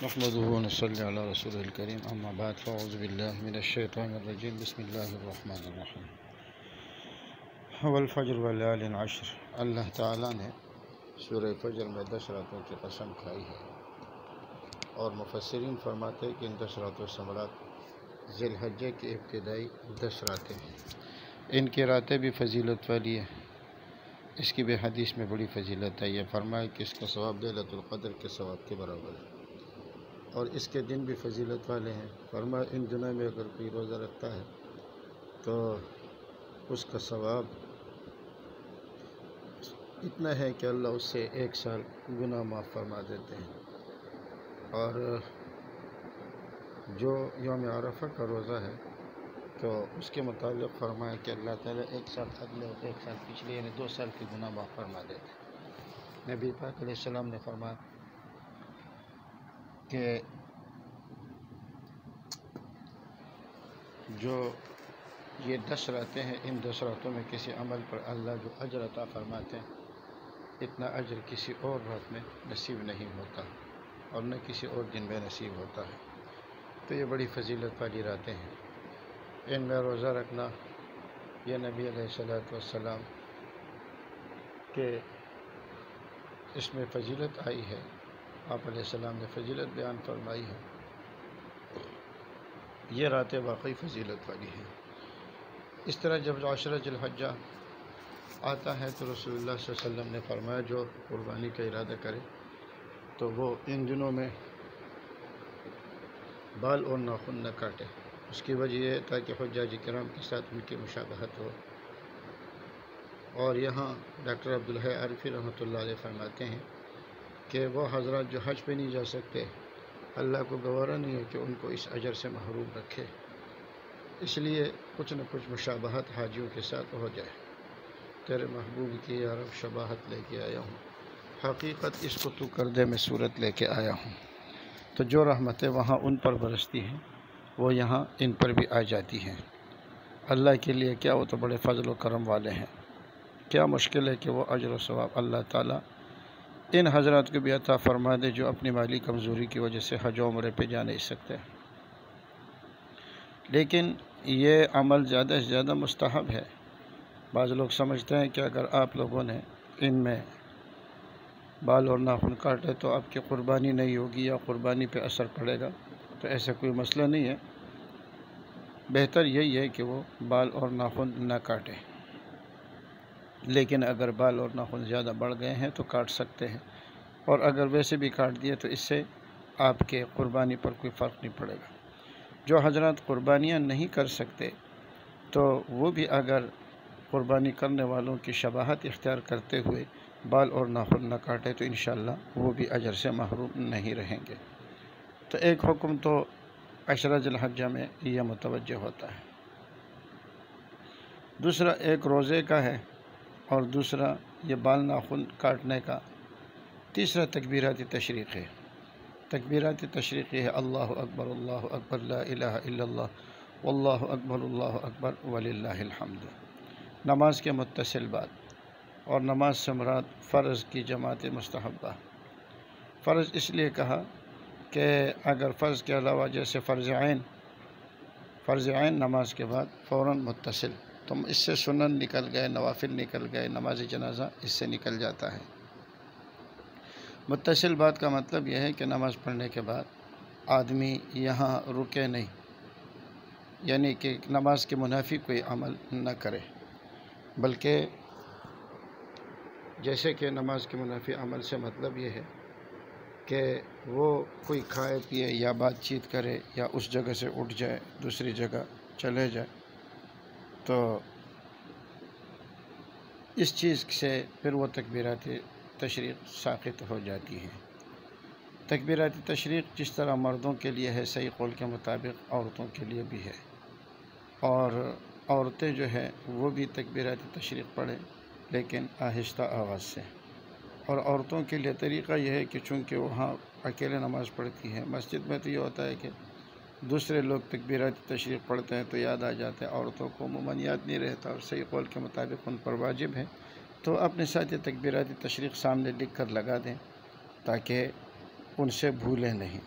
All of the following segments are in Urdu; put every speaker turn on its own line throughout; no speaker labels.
نحمده ونصلي على رسوله الكريم اما بعد فاعوذ بالله من الشیطان الرجیم بسم اللہ الرحمن الرحیم والفجر وليال عشر۔ اللہ تعالیٰ نے سورہ فجر میں 10 راتوں کی قسم کھائی ہے، اور مفسرین فرماتے ہیں کہ ان 10 راتوں سے مراد ذی الحجہ کی ابتدائی 10 راتیں ہیں۔ ان کی راتیں بھی فضیلت والی ہیں، اس کی بھی حدیث میں بڑی فضیلت ہے۔ یہ فرمایا کہ اس کا ثواب لیلۃ القدر کے ثواب کے برابر ہے، اور اس کے دن بھی فضیلت والے ہیں۔ فرمایا ان دنوں میں اگر کوئی روزہ رکھتا ہے تو اس کا ثواب اتنا ہے کہ اللہ اس سے 1 سال گناہ معاف فرما دیتے ہیں۔ اور جو یوم عرفہ کا روزہ ہے تو اس کے متعلق فرمایا کہ اللہ تعالیٰ 1 سال اگلے اور 1 سال پچھلے یعنی 2 سال کی گناہ معاف فرما دیتے ہیں۔ نبی پاک علیہ السلام نے فرمایا کہ جو یہ 10 راتیں ہیں، ان 10 راتوں میں کسی عمل پر اللہ جو اجر عطا فرماتے ہیں، اتنا اجر کسی اور رات میں نصیب نہیں ہوتا، اور نہ کسی اور دن میں نصیب ہوتا ہے۔ تو یہ بڑی فضیلت والی راتیں ہیں، ان میں روزہ رکھنا یہ نبی علیہ السلام کہ اس میں فضیلت آئی ہے، آپ علیہ السلام نے فضیلت بیان فرمائی ہے۔ یہ راتیں واقعی فضیلت والی ہیں۔ اس طرح جب عشرہ ذی الحجہ آتا ہے تو رسول اللہ صلی اللہ علیہ وسلم نے فرمایا جو قربانی کا ارادہ کرے تو وہ ان دنوں میں بال اور ناخن نہ کاٹے۔ اس کی وجہ یہ ہے تاکہ حجاج کرام کے ساتھ ان کی مشابہت ہو۔ اور یہاں ڈاکٹر عبدالحی عارفی رحمۃ اللہ علیہ فرماتے ہیں کہ وہ حضرات جو حج پہ نہیں جا سکتے، اللہ کو گوارا نہیں ہے کہ ان کو اس اجر سے محروم رکھے، اس لیے کچھ نہ کچھ مشابہت حاجیوں کے ساتھ ہو جائے۔ تیرے محبوب کی یا رب شباہت لے کے آیا ہوں، حقیقت اس کو تو کر دے میں صورت لے کے آیا ہوں۔ تو جو رحمتیں وہاں ان پر برستی ہیں وہ یہاں ان پر بھی آ جاتی ہیں۔ اللہ کے لیے کیا، وہ تو بڑے فضل و کرم والے ہیں، کیا مشکل ہے کہ وہ اجر و ثواب اللہ تعالیٰ ان حضرات کو بھی عطا فرما دے جو اپنی مالی کمزوری کی وجہ سے حج و عمرے پہ جا نہیں سکتے۔ لیکن یہ عمل زیادہ سے زیادہ مستحب ہے۔ بعض لوگ سمجھتے ہیں کہ اگر آپ لوگوں نے ان میں بال اور ناخن کاٹے تو آپ کی قربانی نہیں ہوگی یا قربانی پہ اثر پڑے گا، تو ایسا کوئی مسئلہ نہیں ہے۔ بہتر یہی ہے کہ وہ بال اور ناخن نہ کاٹے، لیکن اگر بال اور ناخن زیادہ بڑھ گئے ہیں تو کاٹ سکتے ہیں، اور اگر ویسے بھی کاٹ دیے تو اس سے آپ کے قربانی پر کوئی فرق نہیں پڑے گا۔ جو حضرات قربانیاں نہیں کر سکتے تو وہ بھی اگر قربانی کرنے والوں کی شباہت اختیار کرتے ہوئے بال اور ناخن نہ کاٹے تو انشاءاللہ وہ بھی اجر سے محروم نہیں رہیں گے۔ تو ایک حکم تو عشرہ ذی الحجہ میں یہ متوجہ ہوتا ہے، دوسرا ایک روزے کا ہے، اور دوسرا یہ بال ناخن کاٹنے کا، تیسرا تکبیرات تشریق ہے۔ تکبیرات تشریق ہے اللہ اکبر لا الہ الا اللہ واللہ اکبر وللہ الحمد۔ نماز کے متصل بعد، اور نماز سے مراد فرض کی جماعت مستحبہ۔ فرض اس لیے کہا کہ اگر فرض کے علاوہ جیسے فرض عین نماز کے بعد فوراً متصل، تو اس سے سنن نکل گئے، نوافل نکل گئے، نماز جنازہ اس سے نکل جاتا ہے۔ متصل بات کا مطلب یہ ہے کہ نماز پڑھنے کے بعد آدمی یہاں رکے نہیں، یعنی کہ نماز کے منافی کوئی عمل نہ کرے، بلکہ جیسے کہ نماز کے منافی عمل سے مطلب یہ ہے کہ وہ کوئی کھائے پیے یا بات چیت کرے یا اس جگہ سے اٹھ جائے دوسری جگہ چلے جائے، تو اس چیز سے پھر وہ تکبیرات تشریق ساقط ہو جاتی ہیں۔ تکبیرات تشریق جس طرح مردوں کے لیے ہے صحیح قول کے مطابق عورتوں کے لیے بھی ہے، اور عورتیں جو ہے وہ بھی تکبیرات تشریق پڑھیں لیکن آہستہ آواز سے۔ اور عورتوں کے لیے طریقہ یہ ہے کہ چونکہ وہاں اکیلے نماز پڑھتی ہیں، مسجد میں تو یہ ہوتا ہے کہ دوسرے لوگ تکبیرات تشریق پڑھتے ہیں تو یاد آ جاتے ہیں، عورتوں کو عموماً یاد نہیں رہتا، اور صحیح قول کے مطابق ان پر واجب ہے، تو اپنے ساتھ یہ تکبیرات تشریق سامنے لکھ کر لگا دیں تاکہ ان سے بھولیں نہیں۔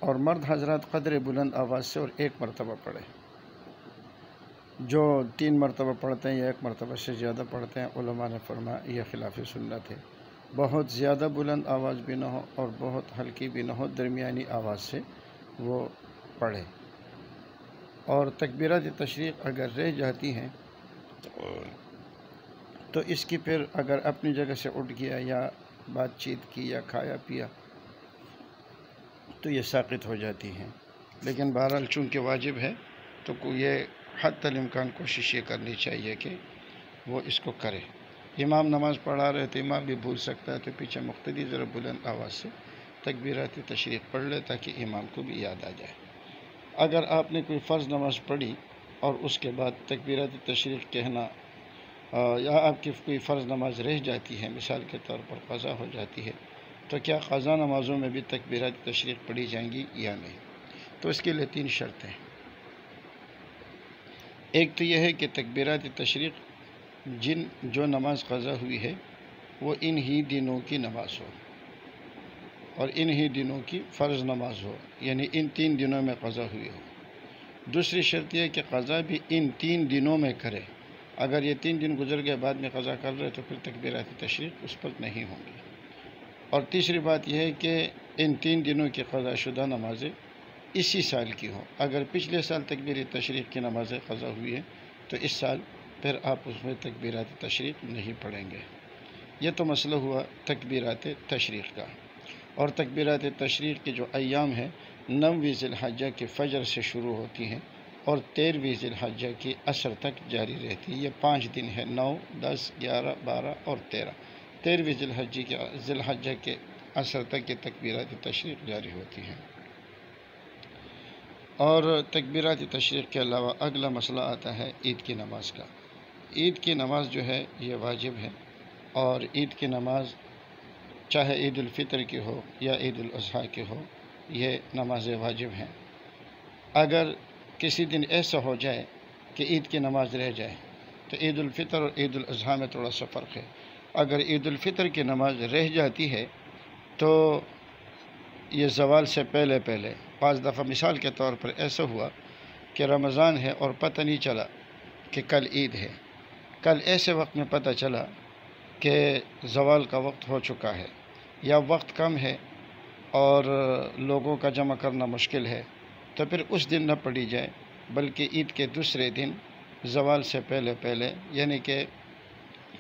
اور مرد حضرات قدر بلند آواز سے اور ایک مرتبہ پڑھے. جو 3 مرتبہ پڑھتے ہیں یا 1 مرتبہ سے زیادہ پڑھتے ہیں، علماء نے فرمایا یہ خلاف سنت ہے. بہت زیادہ بلند آواز بھی نہ ہو اور بہت ہلکی بھی نہ ہو، درمیانی آواز سے وہ پڑھے. اور تکبیرات تشریق اگر رہ جاتی ہیں تو اس کی پھر اگر اپنی جگہ سے اٹھ گیا یا بات چیت کی یا کھایا پیا تو یہ ساقط ہو جاتی ہیں. لیکن بہرحال چونکہ واجب ہے تو یہ حتی الامکان کوشش یہ کرنی چاہیے کہ وہ اس کو کرے. امام نماز پڑھا رہے تو امام بھی بھول سکتا ہے تو پیچھے مقتدی ذرا بلند آواز سے تکبیرات تشریق پڑھ لے تاکہ امام کو بھی یاد آ جائے. اگر آپ نے کوئی فرض نماز پڑھی اور اس کے بعد تکبیرات تشریق کہنا یا آپ کی کوئی فرض نماز رہ جاتی ہے، مثال کے طور پر قضا ہو جاتی ہے، تو کیا قضا نمازوں میں بھی تکبیرات تشریق پڑھی جائیں گی یا نہیں؟ تو اس کے لیے 3 شرطیں ہیں. ایک تو یہ ہے کہ تکبیرات تشریق جو نماز قضا ہوئی ہے وہ ان ہی دنوں کی نماز ہو اور ان ہی دنوں کی فرض نماز ہو، یعنی ان 3 دنوں میں قضا ہوئی ہو. دوسری شرط یہ کہ قضا بھی ان 3 دنوں میں کرے. اگر یہ 3 دن گزر گئے بعد میں قضا کر رہے تو پھر تکبیرات تشریق اس پر نہیں ہوں گی. اور تیسری بات یہ ہے کہ ان 3 دنوں کی قضا شدہ نمازیں اسی سال کی ہوں. اگر پچھلے سال تکبیر تشریق کی نمازیں قضا ہوئی ہیں تو اس سال پھر آپ اس میں تکبیرات تشریق نہیں پڑھیں گے. یہ تو مسئلہ ہوا تکبیرات تشریق کا. اور تکبیرات تشریق کے جو ایام ہیں 9ویں ذی الحجہ کے فجر سے شروع ہوتی ہیں اور 13ویں ذی الحجہ کی عصر تک جاری رہتی ہے. یہ 5 دن ہے، 9، 10، 11، 12 اور 13. 13ویں ذی الحجہ کے عصر تک یہ تکبیرات تشریق جاری ہوتی ہیں. اور تکبیرات تشریق کے علاوہ اگلا مسئلہ آتا ہے عید کی نماز کا. عید کی نماز جو ہے یہ واجب ہے، اور عید کی نماز چاہے عید الفطر کی ہو یا عید الاضحیٰ کی ہو، یہ نمازیں واجب ہیں. اگر کسی دن ایسا ہو جائے کہ عید کی نماز رہ جائے تو عید الفطر اور عید الاضحیٰ میں تھوڑا سا فرق ہے. اگر عید الفطر کی نماز رہ جاتی ہے تو یہ زوال سے پہلے 5 دفعہ، مثال کے طور پر ایسا ہوا کہ رمضان ہے اور پتہ نہیں چلا کہ کل عید ہے. کل ایسے وقت میں پتہ چلا کہ زوال کا وقت ہو چکا ہے یا وقت کم ہے اور لوگوں کا جمع کرنا مشکل ہے، تو پھر اس دن نہ پڑھی جائے بلکہ عید کے دوسرے دن زوال سے پہلے یعنی کہ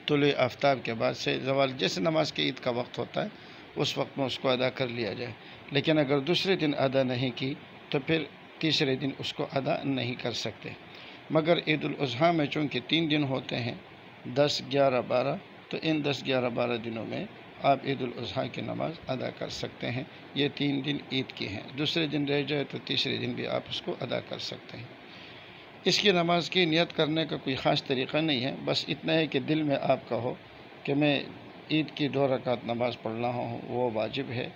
طلوع آفتاب کے بعد سے زوال، جیسے نماز کے عید کا وقت ہوتا ہے اس وقت میں اس کو ادا کر لیا جائے. لیکن اگر دوسرے دن ادا نہیں کی تو پھر تیسرے دن اس کو ادا نہیں کر سکتے. مگر عید الاضحیٰ میں چونکہ 3 دن ہوتے ہیں، 10، 11، 12، تو ان 10، 11، 12 دنوں میں آپ عید الاضحیٰ کی نماز ادا کر سکتے ہیں. یہ 3 دن عید کی ہیں. دوسرے دن رہ جائے تو تیسرے دن بھی آپ اس کو ادا کر سکتے ہیں. اس کی نماز کی نیت کرنے کا کوئی خاص طریقہ نہیں ہے، بس اتنا ہے کہ دل میں آپ کا ہو کہ میں عید کی 2 رکعت نماز پڑھ رہا ہوں، وہ واجب ہے.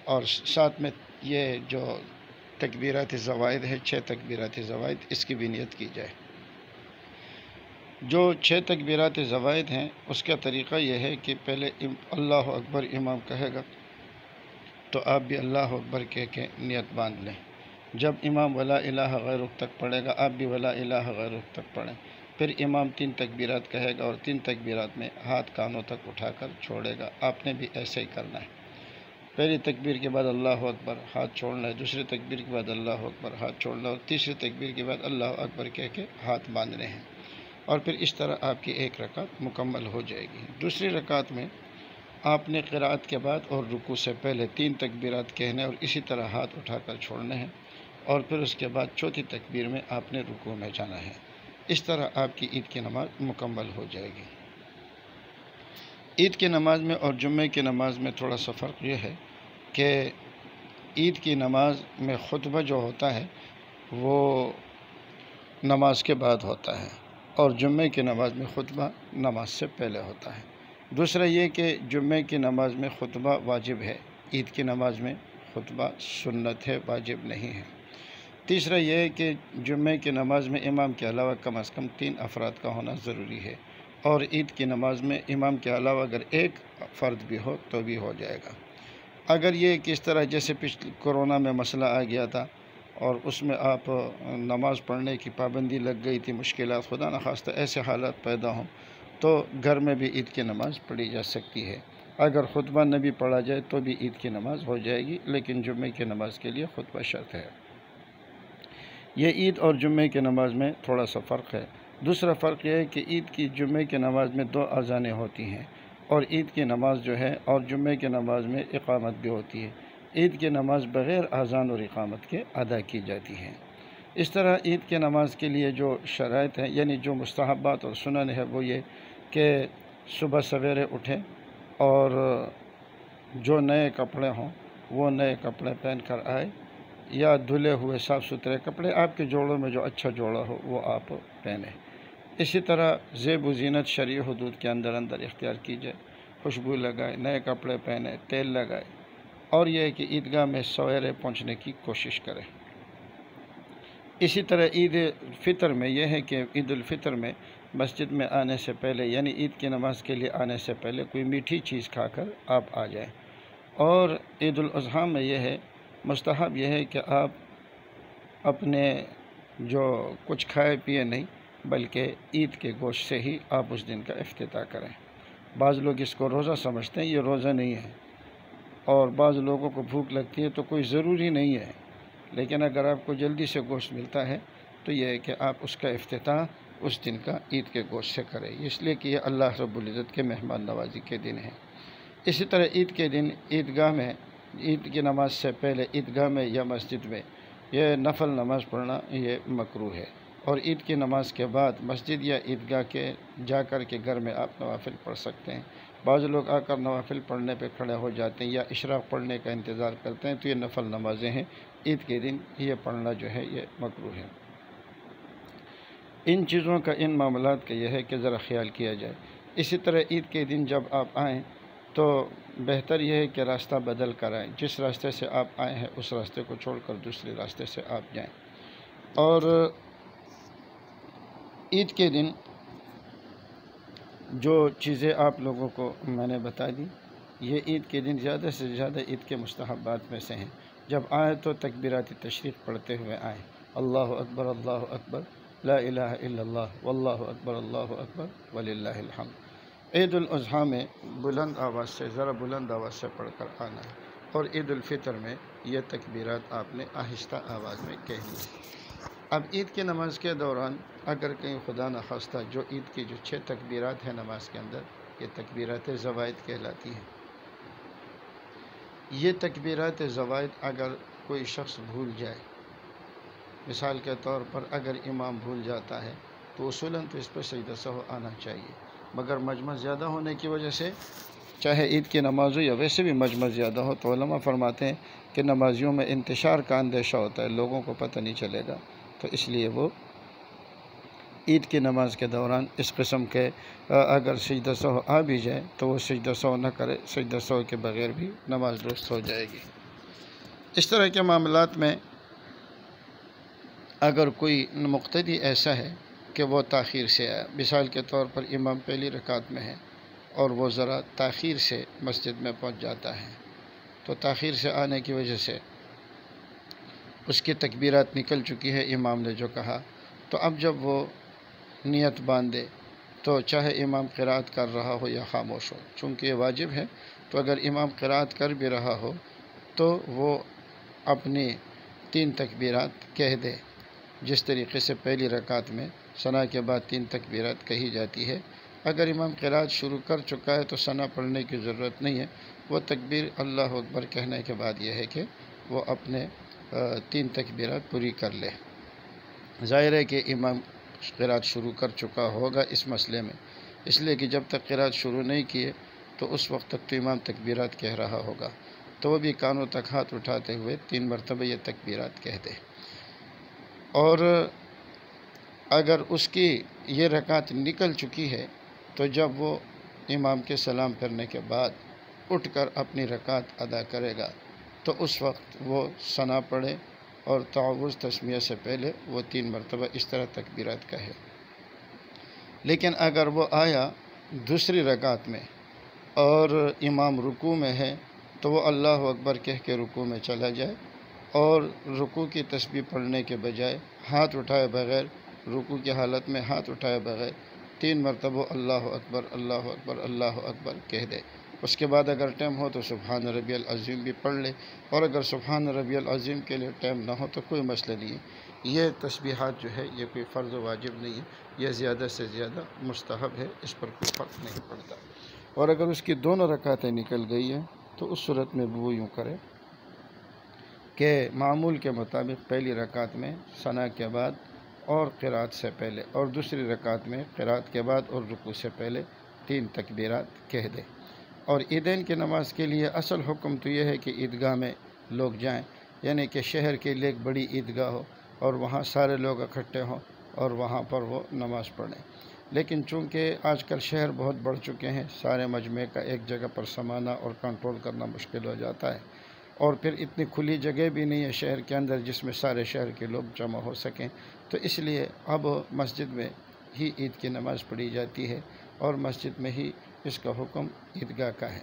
اور ساتھ میں یہ جو تکبیرات زوائد ہے، 6 تکبیرات زوائد، اس کی بھی نیت کی جائے. جو 6 تکبیرات زوائد ہیں اس کا طریقہ یہ ہے کہ پہلے اللہ اکبر امام کہے گا تو آپ بھی اللہ اکبر کہہ کے نیت باندھ لیں. جب امام ولا الہ غیرک تک پڑھے گا آپ بھی ولا الہ غیرک تک پڑھیں. پھر امام 3 تکبیرات کہے گا اور 3 تکبیرات میں ہاتھ کانوں تک اٹھا کر چھوڑے گا. آپ نے بھی ایسے ہی کرنا ہے. پہلی تکبیر کے بعد اللہ اکبر، ہاتھ چھوڑنا ہے. دوسری تکبیر کے بعد اللہ اکبر، ہاتھ چھوڑنا ہے. اور تیسری تکبیر کے بعد اللہ اکبر کہہ کے ہاتھ باندھنے ہیں. اور پھر اس طرح آپ کی 1 رکعت مکمل ہو جائے گی. دوسری رکعت میں آپ نے قرأت کے بعد اور رکوع سے پہلے 3 تکبیرات کہنے اور اسی طرح ہاتھ اٹھا کر چھوڑنے ہیں. اور پھر اس کے بعد چوتھی تکبیر میں آپ نے رکوع میں جانا ہے. اس طرح آپ کی عید کی نماز مکمل ہو جائے گی. عید کی نماز میں اور جمعے کی نماز میں تھوڑا سا فرق یہ ہے کہ عید کی نماز میں خطبہ جو ہوتا ہے وہ نماز کے بعد ہوتا ہے اور جمعے کی نماز میں خطبہ نماز سے پہلے ہوتا ہے. دوسرا یہ کہ جمعے کی نماز میں خطبہ واجب ہے، عید کی نماز میں خطبہ سنت ہے، واجب نہیں ہے. تیسرا یہ ہے کہ جمعے کی نماز میں امام کے علاوہ کم از کم 3 افراد کا ہونا ضروری ہے، اور عید کی نماز میں امام کے علاوہ اگر 1 فرد بھی ہو تو بھی ہو جائے گا. اگر یہ کس طرح جیسے پچھلے کورونا میں مسئلہ آ گیا تھا اور اس میں آپ نماز پڑھنے کی پابندی لگ گئی تھی، مشکلات خدا نخواستہ ایسے حالات پیدا ہوں تو گھر میں بھی عید کی نماز پڑھی جا سکتی ہے۔ اگر خطبہ نہ بھی پڑھا جائے تو بھی عید کی نماز ہو جائے گی، لیکن جمعے کی نماز کے لیے خطبہ شرط ہے۔ یہ عید اور جمعے کی نماز میں تھوڑا سا فرق ہے۔ دوسرا فرق یہ ہے کہ عید کی جمعے کی نماز میں 2 اذانیں ہوتی ہیں، اور عید کی نماز جو ہے اور جمعے کی نماز میں اقامت بھی ہوتی ہے۔ عید کی نماز بغیر اذان اور اقامت کے ادا کی جاتی ہے۔ اس طرح عید کی نماز کے لیے جو شرائط ہیں، یعنی جو مستحبات اور سنن ہے، وہ یہ کہ صبح سویرے اٹھیں اور جو نئے کپڑے ہوں وہ نئے کپڑے پہن کر آئے، یا دھلے ہوئے صاف ستھرے کپڑے، آپ کے جوڑوں میں جو اچھا جوڑا ہو وہ آپ پہنیں۔ اسی طرح زیب و زینت شرعی حدود کے اندر اختیار کی جائے، خوشبو لگائے، نئے کپڑے پہنے، تیل لگائے، اور یہ ہے کہ عیدگاہ میں سویرے پہنچنے کی کوشش کریں۔ اسی طرح عید فطر میں یہ ہے کہ عید الفطر میں مسجد میں آنے سے پہلے، یعنی عید کی نماز کے لیے آنے سے پہلے کوئی میٹھی چیز کھا کر آپ آ جائیں۔ اور عید الاضحیٰ میں یہ ہے، مستحب یہ ہے کہ آپ اپنے جو کچھ کھائے پیے نہیں، بلکہ عید کے گوشت سے ہی آپ اس دن کا افتتاح کریں۔ بعض لوگ اس کو روزہ سمجھتے ہیں، یہ روزہ نہیں ہے، اور بعض لوگوں کو بھوک لگتی ہے تو کوئی ضروری نہیں ہے، لیکن اگر آپ کو جلدی سے گوشت ملتا ہے تو یہ ہے کہ آپ اس کا افتتاح اس دن کا عید کے گوشت سے کریں، اس لیے کہ یہ اللہ رب العزت کے مہمان نوازی کے دن ہے۔ اسی طرح عید کے دن عیدگاہ میں، عید کی نماز سے پہلے عیدگاہ میں یا مسجد میں یہ نفل نماز پڑھنا یہ مکروہ ہے، اور عید کی نماز کے بعد مسجد یا عیدگاہ کے جا کر کے گھر میں آپ نوافل پڑھ سکتے ہیں۔ بعض لوگ آ کر نوافل پڑھنے پہ کھڑے ہو جاتے ہیں یا اشراق پڑھنے کا انتظار کرتے ہیں، تو یہ نفل نمازیں ہیں، عید کے دن یہ پڑھنا جو ہے یہ مکروہ ہے۔ ان چیزوں کا، ان معاملات کا یہ ہے کہ ذرا خیال کیا جائے۔ اسی طرح عید کے دن جب آپ آئیں تو بہتر یہ ہے کہ راستہ بدل کر آئیں، جس راستے سے آپ آئے ہیں اس راستے کو چھوڑ کر دوسرے راستے سے آپ جائیں۔ اور عید کے دن جو چیزیں آپ لوگوں کو میں نے بتا دی، یہ عید کے دن زیادہ سے زیادہ عید کے مستحبات میں سے ہیں۔ جب آئیں تو تکبیرات تشریق پڑھتے ہوئے آئیں، اللہ اکبر اللہ اکبر، لا الہ الا اللہ، واللہ اکبر اللہ اکبر وللہ الحمد۔ عید الاضحیٰ میں بلند آواز سے، ذرا بلند آواز سے پڑھ کر آنا ہے، اور عید الفطر میں یہ تکبیرات آپ نے آہستہ آواز میں کہنی ہے۔ اب عید کی نماز کے دوران اگر کہیں خدا نخواستہ جو عید کی جو 6 تکبیرات ہیں نماز کے اندر، یہ تکبیرات زوائد کہلاتی ہیں۔ یہ تکبیرات زوائد اگر کوئی شخص بھول جائے، مثال کے طور پر اگر امام بھول جاتا ہے تو اصولاً تو اس پہ سجدہ سہو آنا چاہیے، مگر مجمع زیادہ ہونے کی وجہ سے، چاہے عید کی نماز ہو یا ویسے بھی مجمع زیادہ ہو، تو علماء فرماتے ہیں کہ نمازیوں میں انتشار کا اندیشہ ہوتا ہے، لوگوں کو پتہ نہیں چلے گا، تو اس لیے وہ عید کی نماز کے دوران اس قسم کے اگر سجدہ سہو آ بھی جائے تو وہ سجدہ سہو نہ کرے، سجدہ سہو کے بغیر بھی نماز درست ہو جائے گی۔ اس طرح کے معاملات میں اگر کوئی مقتدی ایسا ہے کہ وہ تاخیر سے آیا، مثال کے طور پر امام پہلی رکعت میں ہے اور وہ ذرا تاخیر سے مسجد میں پہنچ جاتا ہے، تو تاخیر سے آنے کی وجہ سے اس کی تکبیرات نکل چکی ہے امام نے جو کہا، تو اب جب وہ نیت باندھے تو چاہے امام قرات کر رہا ہو یا خاموش ہو، چونکہ یہ واجب ہے، تو اگر امام قرات کر بھی رہا ہو تو وہ اپنی 3 تکبیرات کہہ دے، جس طریقے سے پہلی رکعت میں ثنا کے بعد 3 تکبیرات کہی جاتی ہے۔ اگر امام قرات شروع کر چکا ہے تو ثنا پڑھنے کی ضرورت نہیں ہے، وہ تکبیر اللہ اکبر کہنے کے بعد یہ ہے کہ وہ اپنے 3 تکبیرات پوری کر لے۔ ظاہر ہے کہ امام قرات شروع کر چکا ہوگا اس مسئلے میں، اس لیے کہ جب تک قرات شروع نہیں کیے تو اس وقت تک تو امام تکبیرات کہہ رہا ہوگا، تو وہ بھی کانوں تک ہاتھ اٹھاتے ہوئے 3 مرتبہ یہ تکبیرات کہہ دے۔ اور اگر اس کی یہ رکعت نکل چکی ہے تو جب وہ امام کے سلام پھرنے کے بعد اٹھ کر اپنی رکعت ادا کرے گا تو اس وقت وہ ثنا پڑھے اور تعوذ تسمیہ سے پہلے وہ 3 مرتبہ اس طرح تکبیرات کہے۔ لیکن اگر وہ آیا دوسری رکعت میں اور امام رکوع میں ہے تو وہ اللہ اکبر کہہ کے رکوع میں چلا جائے، اور رکوع کی تسبیح پڑھنے کے بجائے ہاتھ اٹھائے بغیر، رکوع کی حالت میں ہاتھ اٹھائے بغیر 3 مرتبہ اللہ اکبر اللہ اکبر اللہ اکبر کہہ دے۔ اس کے بعد اگر ٹائم ہو تو سبحان ربی العظیم بھی پڑھ لے، اور اگر سبحان ربی العظیم کے لیے ٹائم نہ ہو تو کوئی مسئلہ نہیں ہے۔ یہ تسبیحات جو ہے یہ کوئی فرض و واجب نہیں ہے، یہ زیادہ سے زیادہ مستحب ہے، اس پر کوئی فرق نہیں پڑتا۔ اور اگر اس کی دونوں رکعتیں نکل گئی ہیں تو اس صورت میں وہ یوں کرے کہ معمول کے مطابق پہلی رکعت میں ثنا کے بعد اور قرات سے پہلے، اور دوسری رکعت میں قرات کے بعد اور رکوع سے پہلے 3 تکبیرات کہہ دے۔ اور عیدین کی نماز کے لیے اصل حکم تو یہ ہے کہ عیدگاہ میں لوگ جائیں، یعنی کہ شہر کے لیے ایک بڑی عیدگاہ ہو اور وہاں سارے لوگ اکٹھے ہوں اور وہاں پر وہ نماز پڑھیں۔ لیکن چونکہ آج کل شہر بہت بڑھ چکے ہیں، سارے مجمع کا ایک جگہ پر سمانا اور کنٹرول کرنا مشکل ہو جاتا ہے، اور پھر اتنی کھلی جگہ بھی نہیں ہے شہر کے اندر جس میں سارے شہر کے لوگ جمع ہو سکیں، تو اس لیے اب مسجد میں ہی عید کی نماز پڑھی جاتی ہے، اور مسجد میں ہی اس کا حکم عیدگاہ کا ہے۔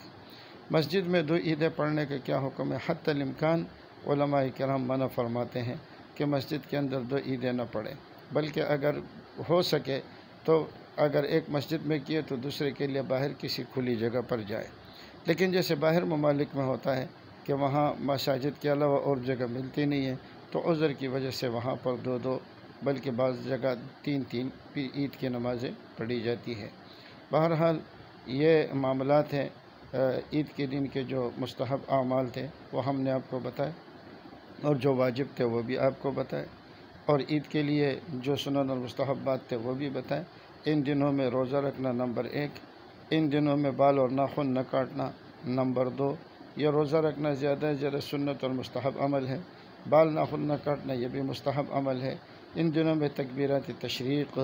مسجد میں 2 عیدیں پڑھنے کا کیا حکم ہے؟ حتی الامکان علماء کرام منع فرماتے ہیں کہ مسجد کے اندر 2 عیدیں نہ پڑھیں، بلکہ اگر ہو سکے تو اگر ایک مسجد میں کیے تو دوسرے کے لیے باہر کسی کھلی جگہ پر جائے۔ لیکن جیسے باہر ممالک میں ہوتا ہے کہ وہاں مساجد کے علاوہ اور جگہ ملتی نہیں ہے، تو عذر کی وجہ سے وہاں پر 2 بلکہ بعض جگہ 3 عید کی نمازیں پڑھی جاتی ہے۔ بہرحال یہ معاملات ہیں، عید کے دن کے جو مستحب اعمال تھے وہ ہم نے آپ کو بتائے، اور جو واجب تھے وہ بھی آپ کو بتائے، اور عید کے لیے جو سنن اور مستحبات تھے وہ بھی بتائیں۔ ان دنوں میں روزہ رکھنا نمبر 1، ان دنوں میں بال اور ناخن نہ کاٹنا نمبر 2۔ یہ روزہ رکھنا زیادہ سنت اور مستحب عمل ہے، بال ناخن نہ کاٹنا یہ بھی مستحب عمل ہے۔ ان دنوں میں تکبیرات تشریق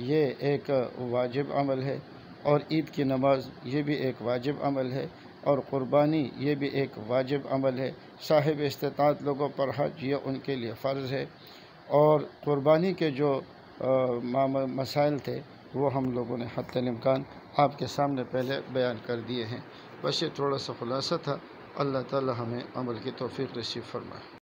یہ ایک واجب عمل ہے، اور عید کی نماز یہ بھی ایک واجب عمل ہے، اور قربانی یہ بھی ایک واجب عمل ہے۔ صاحب استطاعت لوگوں پر حج یہ ان کے لیے فرض ہے، اور قربانی کے جو مسائل تھے وہ ہم لوگوں نے حتی الامکان آپ کے سامنے پہلے بیان کر دیے ہیں۔ بس یہ تھوڑا سا خلاصہ تھا۔ اللہ تعالی ہمیں عمل کی توفیق نصیب فرمائے۔